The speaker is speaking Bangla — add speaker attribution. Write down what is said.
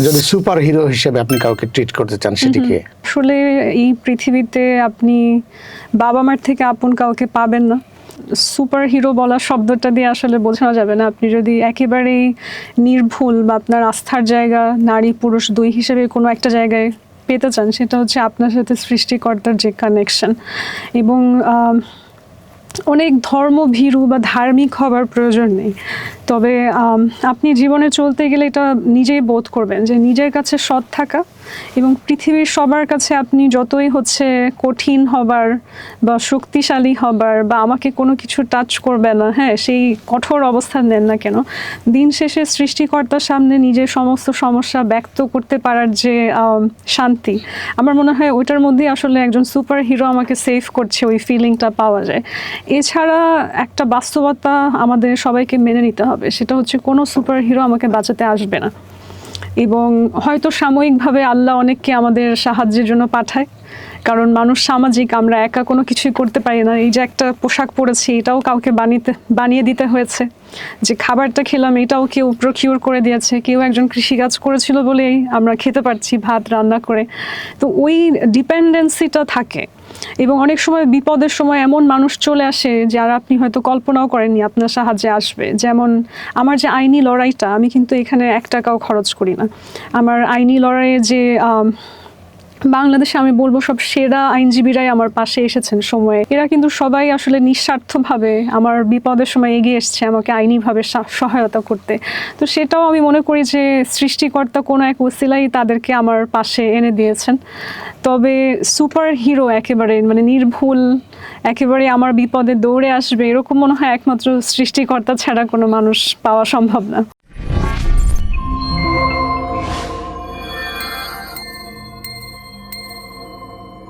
Speaker 1: যদি সুপার হিরো হিসেবে আপনি কাউকে ট্রিট করতে চান সেটিকে?
Speaker 2: আসলে এই পৃথিবীতে আপনি বাবা মার থেকে আপন কাউকে পাবেন না। সুপার হিরো বলা শব্দটা দিয়ে আসলে বোঝানো যাবে না। আপনি যদি একেবারেই নির্ভুল বা আপনার আস্থার জায়গা নারী পুরুষ দুই হিসেবে কোনো একটা জায়গায় পেতে চান, সেটা হচ্ছে আপনার সাথে সৃষ্টিকর্তার যে কানেকশন। এবং অনেক ধর্মভীরু বা ধার্মিক হবার প্রয়োজন নেই, তবে আপনি জীবনে চলতে গেলে এটা নিজেই বোধ করবেন যে নিজের কাছে সৎ থাকা এবং পৃথিবীর সবার কাছে আপনি যতই হচ্ছে কঠিন হবার বা শক্তিশালী হবার বা আমাকে কোনো কিছু টাচ করবে না, হ্যাঁ, সেই কঠোর অবস্থান নেন না কেন, দিন শেষে সৃষ্টিকর্তার সামনে নিজের সমস্ত সমস্যা ব্যক্ত করতে পারার যে শান্তি, আমার মনে হয় ওইটার মধ্যেই আসলে একজন সুপার হিরো আমাকে সেভ করছে, ওই ফিলিংটা পাওয়া যায়। এছাড়া একটা বাস্তবতা আমাদের সবাইকে মেনে নিতে হবে, সেটা হচ্ছে কোনো সুপার হিরো আমাকে বাঁচাতে আসবে না। এবং হয়তো সাময়িকভাবে আল্লাহ অনেককে আমাদের সাহায্যের জন্য পাঠায়, কারণ মানুষ সামাজিক, আমরা একা কোনো কিছুই করতে পারি না। এই যে একটা পোশাক পরেছি, এটাও কাউকে বানিয়ে দিতে হয়েছে। যে খাবারটা খেলাম, এটাও কেউ প্রকিউর করে দিয়েছে, কেউ একজন কৃষিকাজ করেছিল বলেই আমরা খেতে পারছি ভাত রান্না করে। তো ওই ডিপেন্ডেন্সিটা থাকে। এবং অনেক সময় বিপদের সময় এমন মানুষ চলে আসে যারা আপনি হয়তো কল্পনাও করেননি আপনার সাহায্যে আসবে। যেমন আমার যে আইনি লড়াইটা, আমি কিন্তু এখানে 1 টাকাও খরচ করি না। আমার আইনি লড়াইয়ে যে বাংলাদেশে আমি বলবো সব সেরা আইনজীবীরাই আমার পাশে এসেছেন সময়ে। এরা কিন্তু সবাই আসলে নিঃস্বার্থভাবে আমার বিপদের সময় এগিয়ে এসছে আমাকে আইনিভাবে সহায়তা করতে। তো সেটাও আমি মনে করি যে সৃষ্টিকর্তা কোনো এক ওসিলাই তাদেরকে আমার পাশে এনে দিয়েছেন। তবে সুপার হিরো একেবারে মানে নির্ভুল, একেবারে আমার বিপদে দৌড়ে আসবে, এরকম মনে হয় একমাত্র সৃষ্টিকর্তা ছাড়া কোনো মানুষ পাওয়া সম্ভব না।